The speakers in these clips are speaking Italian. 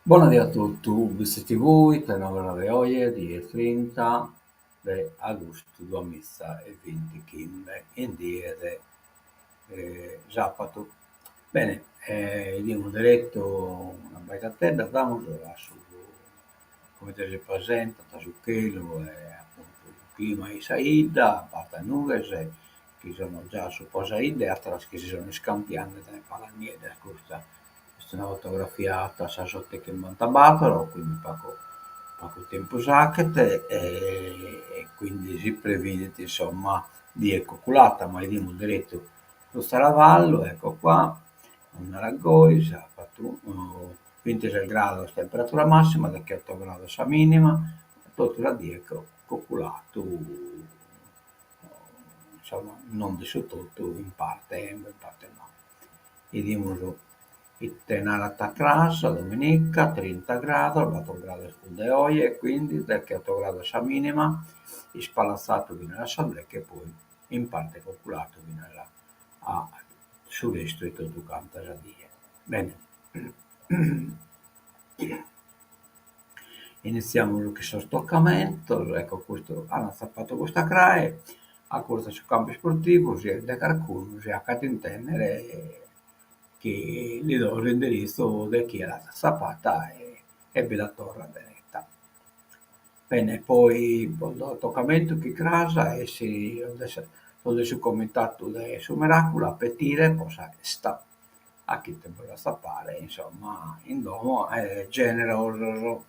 Buonasera a tutti, visti voi, per lavorare oggi, di 30 di agosto 2020, in dire sabato. Bene, abbiamo diretto una bella terra, abbiamo su come si presenta, su quello, appunto, il clima in Saida, a parte nuvole, che sono già su Posaida e altre che si sono scambiando dalle palaniere, questa è una fotografia a sotto che Montabatolo, quindi poco tempo sacche e quindi si prevede insomma di coccolata, ma vediamo diretto lo Staravallo, ecco qua, una raggoisa, ha fatto 26 gradi temperatura massima, da che 8 gradi la minima, tutto la dico coccolato, insomma non di su tutto, in parte no. Vediamo il tenara crassa, domenica, 30 gradi, 4 gradi sul de oggi e quindi da che 8 gradi la minima, spalazzato fino alla sale che poi in parte calcolato fino a sud-est e tutto quanto da dire. Bene. Iniziamo lo che sono stoccamento, ecco questo, hanno zappato questa crae, a corsa su campo sportivo, sia da qualcuno, sia a Catintennere, che gli do l'indirizzo di chi era zappata e ve la torre benetta. Bene, poi il toccamento che crasa e si adesso commentato su Miracolo a petire posa sta a chi te vuole sapere, insomma, in domo genere orroro.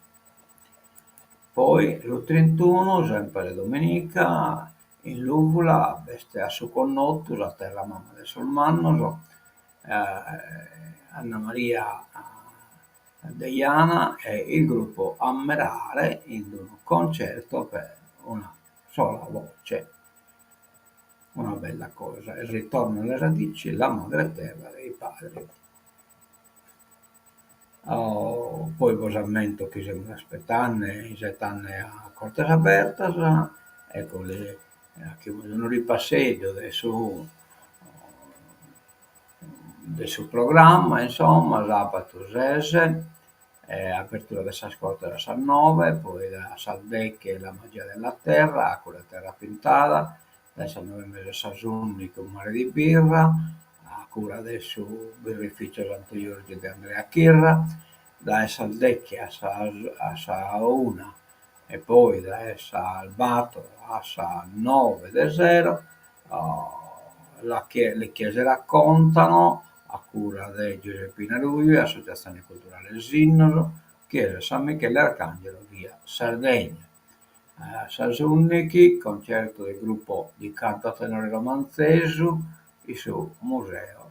Poi lo 31, sempre domenica, in Luvula, veste a su connotto, la terra mamma del Solmanno, Anna Maria Deiana e il gruppo Ammerare in un concerto per una sola voce. Una bella cosa, il ritorno alle radici, la madre terra dei padri. Poi posamento che siamo aspettando, i 7 anni a Cortes Abertas, ecco che vogliono ripasseggio del suo programma, insomma, sabato 6, apertura della scorta da San 9, poi da Saldecche la magia della terra, con la terra pintata, da San 9 mese Sasunni con mare di birra, a cura adesso birrificio Santo Giorgio di Andrea Chirra, da Saldecche a Sauna e poi da Albato a San 9 del 0, le chiese raccontano a cura di Giuseppina Luglio, Associazione Culturale Sinnoro, Chiesa San Michele Arcangelo, via Sardegna. Sasunichi, concerto del gruppo di canto a tenore romanzesu, il suo museo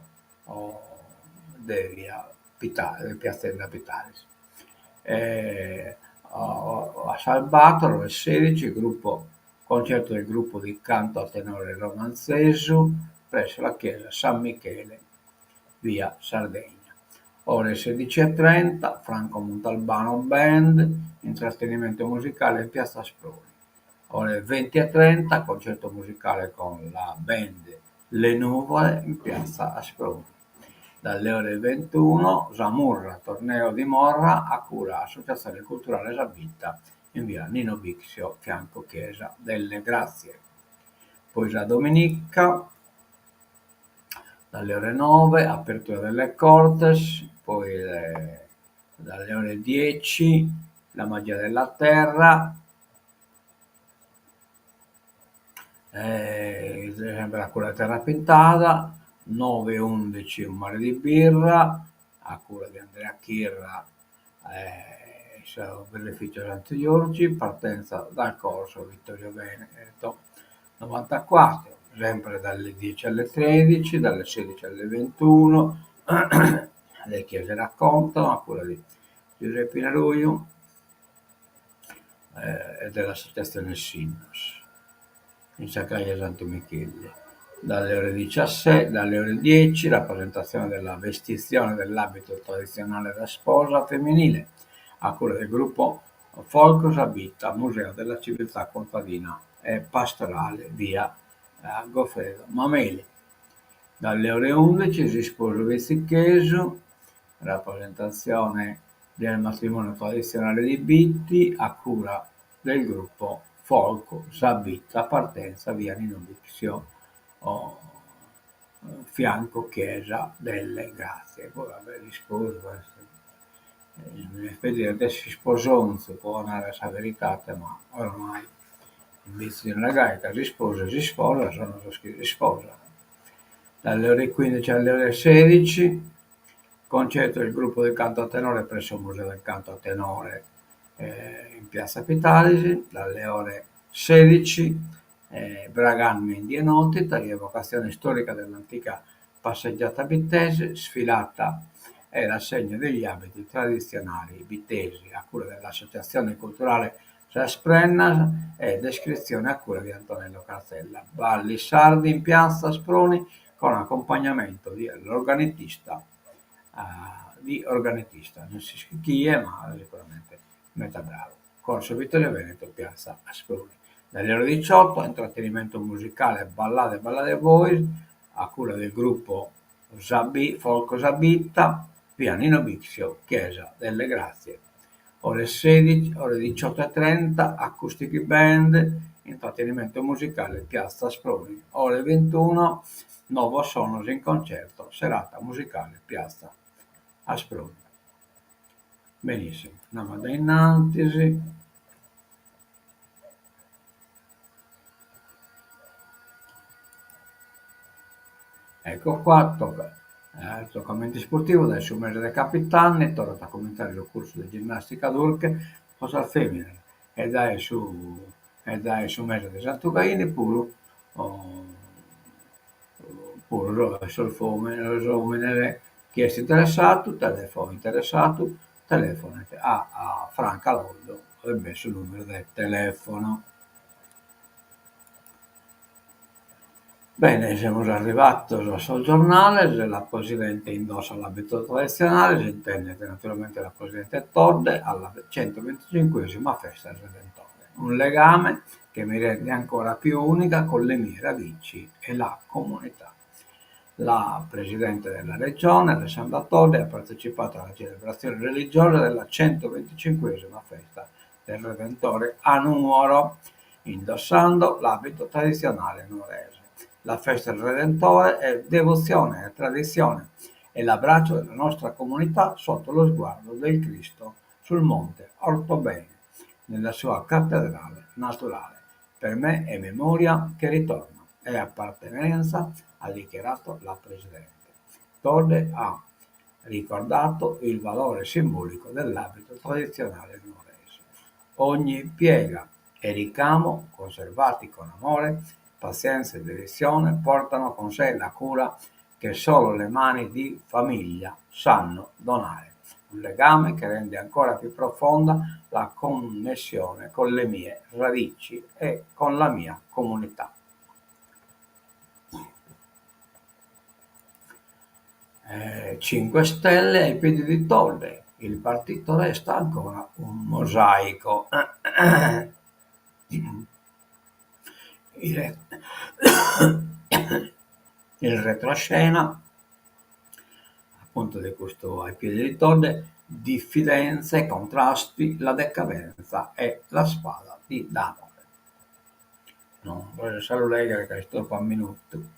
di via Pitale, Piazza della Pitalis. A Salvatore il 16, concerto del gruppo di canto a tenore romanzesu presso la chiesa San Michele, via Sardegna. Ore 16:30, Franco Montalbano Band, intrattenimento musicale in piazza Sproni. Ore 20:30, concerto musicale con la band Le Nuvole in piazza Asproni. Dalle ore 21, Zamurra, torneo di Morra a cura Associazione Culturale Sabitta in via Nino Bixio, fianco Chiesa delle Grazie. Poi la domenica, dalle ore 9, apertura delle Cortes, poi dalle ore 10, la magia della terra, sempre a cura terra pintata, 9-11 un mare di birra, a cura di Andrea Chirra, beneficio Santo Giorgi, partenza dal corso Vittorio Veneto 94, sempre dalle 10 alle 13, dalle 16 alle 21, le chiese raccontano a cura di Giuseppe Naruio e dell'associazione Sinnos in Sacaglia Santo Michele. Dalle ore 17, dalle ore 10 rappresentazione della vestizione dell'abito tradizionale da sposa femminile a cura del gruppo Folcos Abita, Museo della Civiltà Contadina e Pastorale, via Goffredo Mameli. Dalle ore 11 si sposa Vizzicheso, rappresentazione del matrimonio tradizionale di Bitti a cura del gruppo Folco Sabitta, partenza via Nino Bixio, o fianco chiesa delle Grazie. Poi vabbè, risposo questo. Vedete, si sposò, può andare a verità, ma ormai invece nella gaita si sposa, si sposa, sono scritti sposa. Dalle ore 15 alle ore 16 concerto del gruppo del canto a tenore presso il Museo del Canto a Tenore in piazza Pitalisi, dalle ore 16 Bragan Mendi e Notita, rievocazione storica dell'antica passeggiata bittese, sfilata e rassegna degli abiti tradizionali bittesi a cura dell'Associazione Culturale Sasprenna e descrizione a cura di Antonello Carzella. Balli sardi in piazza Sproni con accompagnamento dell'organettista non si sa chi è, ma sicuramente metà bravo. Corso Vittorio Veneto, piazza Asproni. Dalle ore 18 intrattenimento musicale Ballade Boys a cura del gruppo Folco Sabitta, Pianino Bixio, Chiesa delle Grazie. Ore 16, ore 18:30 Acoustic Band, intrattenimento musicale Piazza Sproni. Ore 21 Novo Sonos in concerto, serata musicale Piazza Asproni. Benissimo, andiamo da innanzi. Ecco qua, toccamento sportivo dai Sumere dei Capitani, torna a commentare il corso di ginnastica turche, cosa al femminile, e dai Sumere dei Santucaini pure, pure sul femminile, chi è interessato, telefona a Franca Lollo e messo il numero del telefono. Bene, siamo arrivati sul giornale, la Presidente indossa l'abito tradizionale, si intende naturalmente la Presidente Todde alla 125esima festa del Redentore. Un legame che mi rende ancora più unica con le mie radici e la comunità. La Presidente della Regione, Alessandra Todde, ha partecipato alla celebrazione religiosa della 125esima festa del Redentore a Nuoro, indossando l'abito tradizionale nuorese. La festa del Redentore è devozione, è tradizione, è l'abbraccio della nostra comunità sotto lo sguardo del Cristo sul monte Ortobene, nella sua cattedrale naturale. Per me è memoria che ritorna, è appartenenza, ha dichiarato la Presidente. Todde ha ricordato il valore simbolico dell'abito tradizionale nuorese. Ogni piega e ricamo, conservati con amore, pazienza e dedizione, portano con sé la cura che solo le mani di famiglia sanno donare. Un legame che rende ancora più profonda la connessione con le mie radici e con la mia comunità. 5 Stelle ai piedi di Todde, il partito resta ancora un mosaico. Il retroscena appunto di questo ai piedi di Todde, diffidenze, contrasti, la decadenza e la spada di Damocle. Non voglio solo leggere questo per un minuto.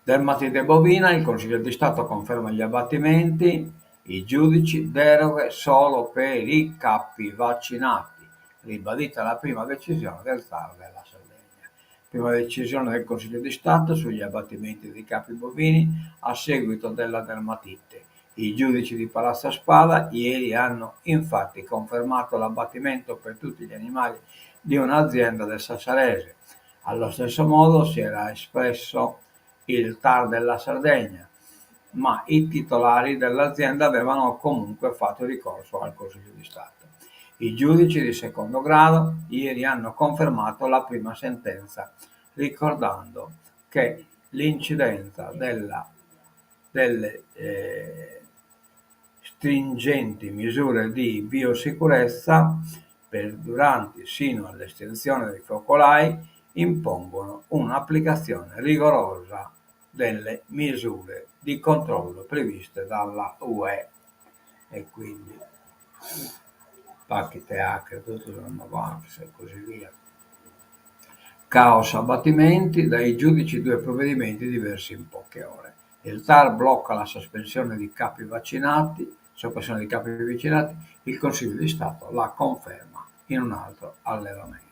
Dermatite bovina, il Consiglio di Stato conferma gli abbattimenti, i giudici deroghe solo per i capi vaccinati, ribadita la prima decisione del TAR della Sardegna. Prima decisione del Consiglio di Stato sugli abbattimenti dei capi bovini a seguito della dermatite. I giudici di Palazzo Spada ieri hanno infatti confermato l'abbattimento per tutti gli animali di un'azienda del Sassarese. Allo stesso modo si era espresso il TAR della Sardegna, ma i titolari dell'azienda avevano comunque fatto ricorso al Consiglio di Stato. I giudici di secondo grado ieri hanno confermato la prima sentenza, ricordando che l'incidenza delle stringenti misure di biosicurezza perduranti sino all'estinzione dei focolai impongono un'applicazione rigorosa delle misure di controllo previste dalla UE. e quindi pacchi teacre, tutto sono Vax e così via. Caos abbattimenti, dai giudici 2 provvedimenti diversi in poche ore. Il TAR blocca la sospensione di capi vaccinati, il Consiglio di Stato la conferma in un altro allevamento.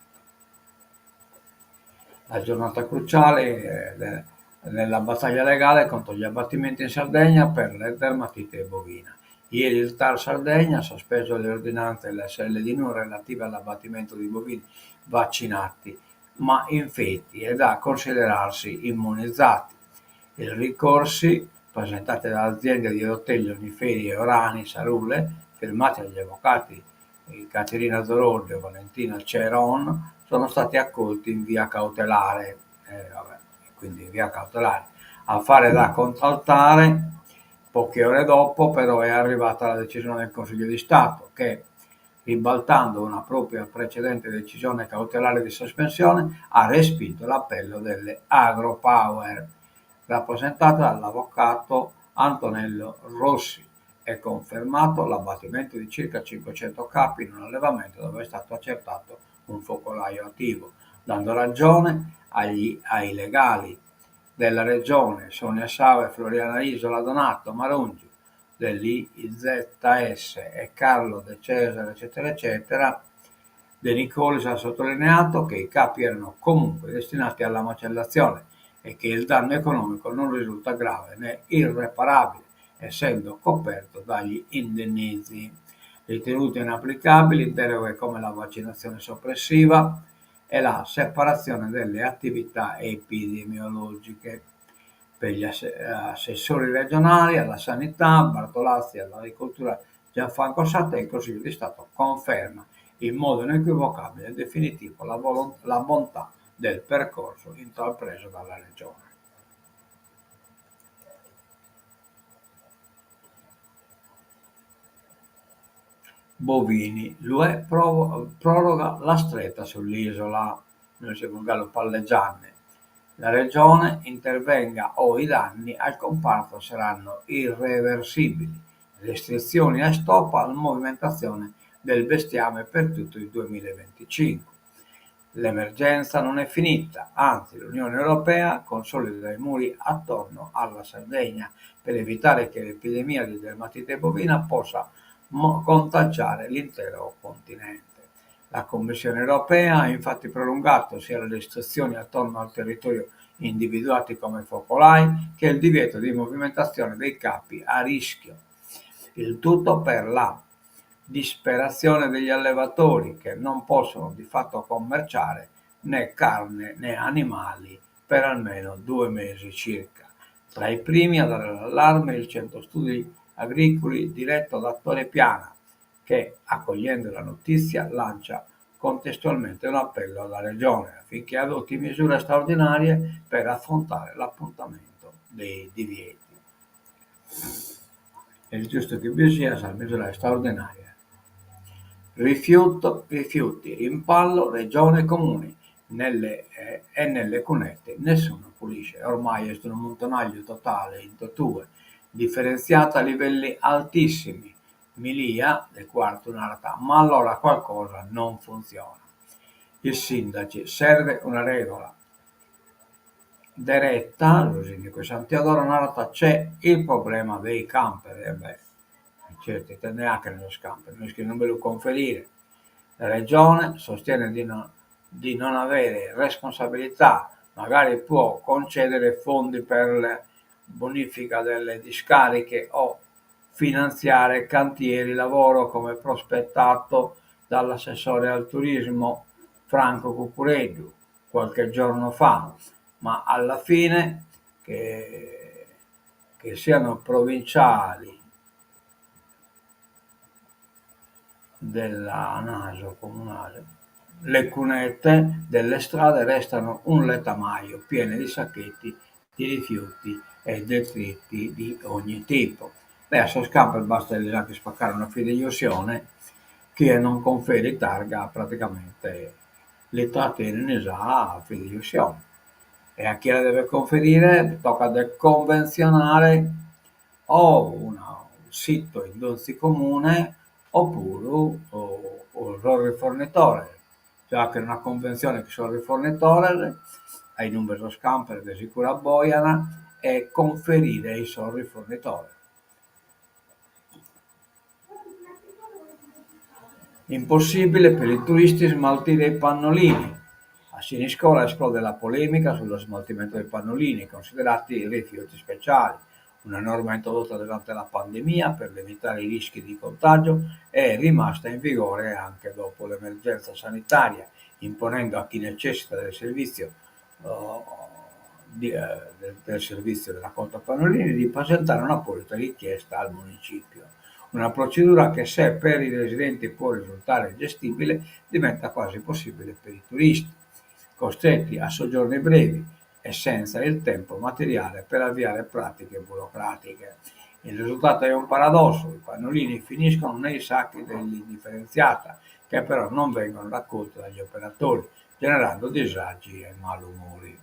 La giornata cruciale nella battaglia legale contro gli abbattimenti in Sardegna per la dermatite bovina. Ieri il TAR Sardegna ha sospeso le ordinanze e le SL non relative all'abbattimento di bovini vaccinati ma infetti e da considerarsi immunizzati. I ricorsi presentati dalle aziende di Rotelli, Oniferi e Orani Sarule, firmati dagli avvocati Caterina Zorolli e Valentina Ceron, sono stati accolti in via cautelare, quindi in via cautelare. A fare da contraltare, poche ore dopo però è arrivata la decisione del Consiglio di Stato che, ribaltando una propria precedente decisione cautelare di sospensione, ha respinto l'appello delle Agropower, rappresentata dall'avvocato Antonello Rossi, e confermato l'abbattimento di circa 500 capi in un allevamento dove è stato accertato un focolaio attivo, dando ragione ai legali della regione Sonia Sau, Floriana Isola, Donato Marungi, dell'IZS e Carlo De Cesare, eccetera, eccetera. De Nicolis ha sottolineato che i capi erano comunque destinati alla macellazione e che il danno economico non risulta grave né irreparabile, essendo coperto dagli indennizzi. Ritenute inapplicabili deroghe come la vaccinazione soppressiva e la separazione delle attività epidemiologiche. Per gli assessori regionali alla sanità, Bartolazzi all'agricoltura, Gianfranco Satta, il Consiglio di Stato conferma in modo inequivocabile e definitivo la bontà del percorso intrapreso dalla Regione. Bovini, l'UE proroga la stretta sull'isola, noi siamo Gallo Palleggiane. La Regione intervenga o i danni al comparto saranno irreversibili. Restrizioni e stop alla movimentazione del bestiame per tutto il 2025. L'emergenza non è finita, anzi l'Unione Europea consolida i muri attorno alla Sardegna per evitare che l'epidemia di dermatite bovina possa contagiare l'intero continente. La Commissione europea ha infatti prolungato sia le restrizioni attorno al territorio individuati come focolai che il divieto di movimentazione dei capi a rischio. Il tutto per la disperazione degli allevatori che non possono di fatto commerciare né carne né animali per almeno 2 mesi circa. Tra i primi a dare l'allarme il centro studi agricoli diretto da Attore Piana, che, accogliendo la notizia, lancia contestualmente un appello alla Regione affinché adotti misure straordinarie per affrontare l'appuntamento dei divieti. È giusto che vi sia misure straordinarie. Rifiuti, rimpallo, regione e comuni. Nelle cunette nessuno pulisce. Ormai è un montonaggio totale in totue, differenziata a livelli altissimi, milia del quarto un'arta, ma allora qualcosa non funziona. I sindaci, serve una regola. Deretta, lo sindaco Santiadoro Narata, c'è il problema dei camper, certo, neanche nello scamper, non ve lo conferire. La regione sostiene di non avere responsabilità, magari può concedere fondi per la bonifica delle discariche o finanziare cantieri lavoro come prospettato dall'assessore al turismo Franco Cucureddu qualche giorno fa, ma alla fine che siano provinciali della Naso comunale, le cunette delle strade restano un letamaio piene di sacchetti di rifiuti e detriti di ogni tipo. A Soscamper basta anche spaccare una fideiussione che non conferi targa praticamente le trattiene in a fideiussione. E a chi la deve conferire tocca deconvenzionare o sito in donzi comune oppure o il fornitore, già che una convenzione che sono il fornitore ai numeri scamper che sicura boiana e conferire i soldi fornitore. Impossibile per i turisti smaltire i pannolini. A Siniscola esplode la polemica sullo smaltimento dei pannolini, considerati rifiuti speciali. Una norma introdotta durante la pandemia per limitare i rischi di contagio è rimasta in vigore anche dopo l'emergenza sanitaria, imponendo a chi necessita del servizio, del servizio della conta pannolini di presentare un'apposita richiesta al municipio. Una procedura che, se per i residenti può risultare gestibile, diventa quasi possibile per i turisti, costretti a soggiorni brevi e senza il tempo materiale per avviare pratiche burocratiche. Il risultato è un paradosso: i pannolini finiscono nei sacchi dell'indifferenziata, che però non vengono raccolti dagli operatori, generando disagi e malumori.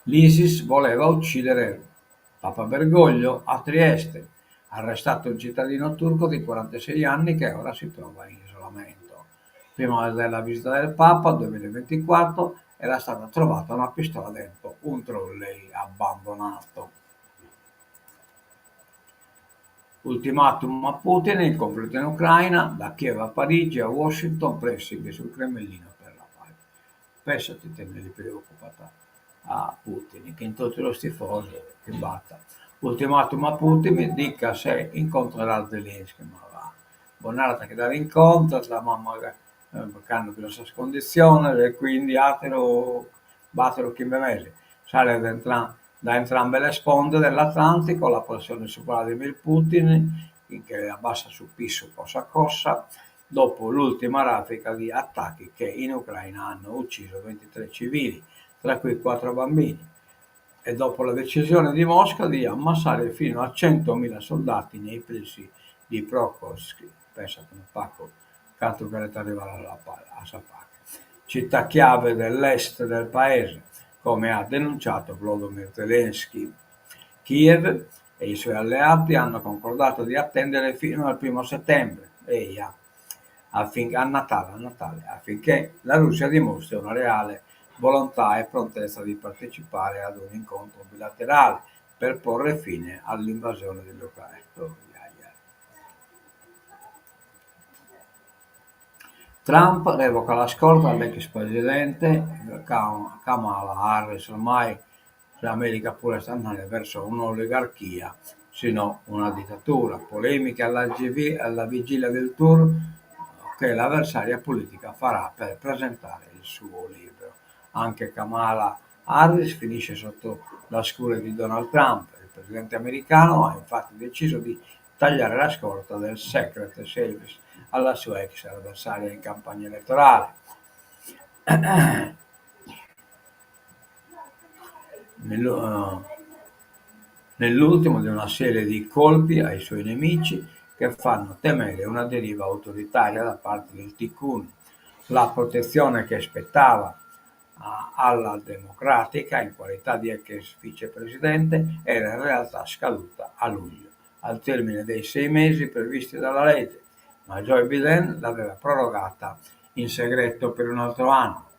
L'ISIS voleva uccidere Papa Bergoglio a Trieste, arrestato un cittadino turco di 46 anni che ora si trova in isolamento. Prima della visita del Papa, 2024, era stata trovata una pistola dentro un trolley abbandonato. Ultimatum a Putin: il conflitto in Ucraina, da Kiev a Parigi a Washington, pressing sul Cremlino per la pace. Pensati te ne preoccupata a Putin, che in tutti lo stifoso che batta. Ultimatum a Putin, dica se incontrerà Zelensky, ma va. Buonarata che dare incontro, la mamma che hanno questa condizione, e quindi atero, battere chi me mese. Sale da entrambe le sponde dell'Atlantico la pressione su Vladimir Putin, che abbassa su pisso cosa cosa, dopo l'ultima raffica di attacchi che in Ucraina hanno ucciso 23 civili, tra cui 4 bambini, e dopo la decisione di Mosca di ammassare fino a 100.000 soldati nei pressi di Prokhovsk, pensa come Paco, canto per arrivare a Sapak, città chiave dell'est del paese, come ha denunciato Volodymyr Zelensky. Kiev e i suoi alleati hanno concordato di attendere fino al 1° settembre, a Natale, affinché la Russia dimostri una reale volontà e prontezza di partecipare ad un incontro bilaterale per porre fine all'invasione dell'Ucraina. Trump revoca la scorta all'ex presidente Kamala Harris. Ormai l'America pure sta andando verso un'oligarchia, sino una dittatura. Polemiche alla vigilia del tour che l'avversaria politica farà per presentare il suo libro. Anche Kamala Harris finisce sotto la scure di Donald Trump. Il presidente americano ha infatti deciso di tagliare la scorta del Secret Service alla sua ex avversaria in campagna elettorale. Nell'ultimo di una serie di colpi ai suoi nemici che fanno temere una deriva autoritaria da parte del Tikkun. La protezione che spettava alla democratica in qualità di ex vicepresidente era in realtà scaduta a luglio, al termine dei 6 mesi previsti dalla legge, ma Joe Biden l'aveva prorogata in segreto per un altro anno.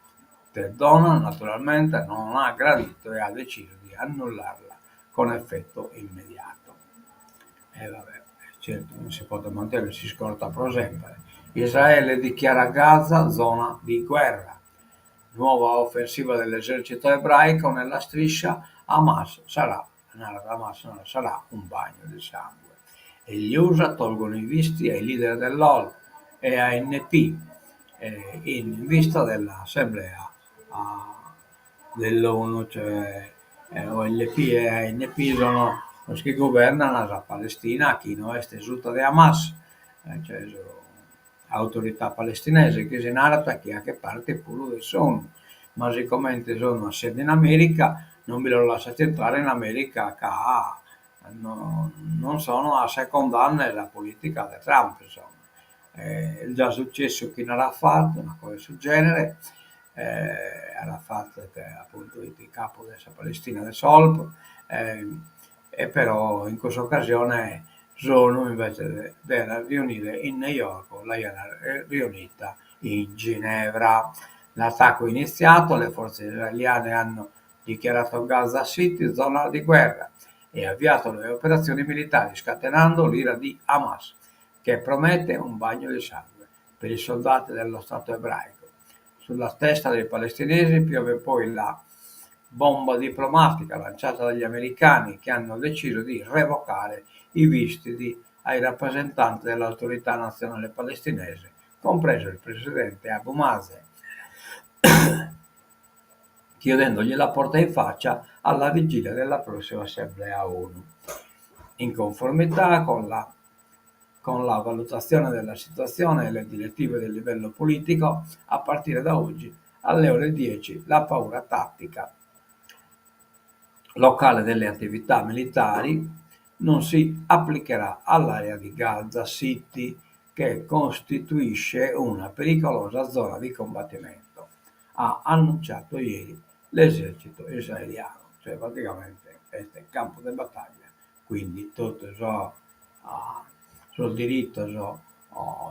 Ted Donald naturalmente non ha gradito e ha deciso di annullarla con effetto immediato. E vabbè, certo, non si può mantenere, si scorta per sempre. Israele dichiara Gaza zona di guerra. Nuova offensiva dell'esercito ebraico nella striscia, Hamas sarà un bagno di sangue. E gli USA tolgono i visti ai leader dell'OL e ANP in vista dell'assemblea dell'ONU, cioè OLP e ANP sono los che governano la Palestina, chi non è stesuta di Hamas, cioè autorità palestinese che si narra che a che parte pure sono, ma siccome sono a sede in America non vi lo lasciate entrare in America che non sono a secondare la politica di Trump, insomma. È già successo che in Arafat, una cosa del genere, Arafat che è appunto il capo della Palestina del Solp, e però in questa occasione sono invece da riunire in New York, lei era riunita in Ginevra. L'attacco è iniziato, le forze israeliane hanno dichiarato Gaza City zona di guerra e avviato le operazioni militari, scatenando l'ira di Hamas, che promette un bagno di sangue per i soldati dello Stato ebraico. Sulla testa dei palestinesi piove poi la bomba diplomatica lanciata dagli americani, che hanno deciso di revocare i visti ai rappresentanti dell'autorità nazionale palestinese, compreso il presidente Abu Mazen, chiudendogli la porta in faccia alla vigilia della prossima assemblea ONU. In conformità con la valutazione della situazione e le direttive del livello politico, a partire da oggi alle ore 10 la paura tattica locale delle attività militari non si applicherà all'area di Gaza City, che costituisce una pericolosa zona di combattimento, ha annunciato ieri l'esercito israeliano. Cioè praticamente questo è il campo di battaglia, quindi tutto sul diritto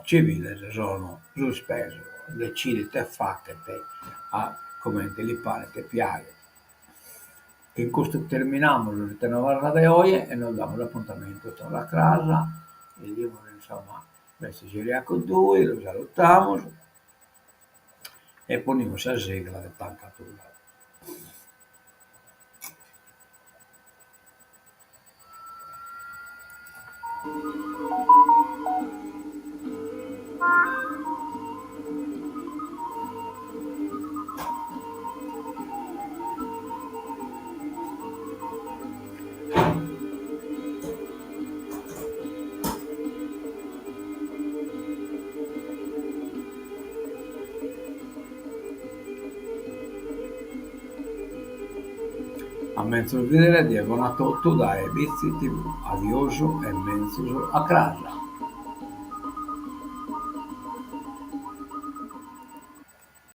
civile sono sospeso, decidete e facete a come te li pare che piace. Con questo terminamos le nuove de hoy e nos damos l'appuntamento con la casa e dico insomma questo ci con due, lo salutamos e ponimos a sigla de Tancatura. A mezzo vedere di abbonato da Ebizi TV, adioso e mezzo a casa.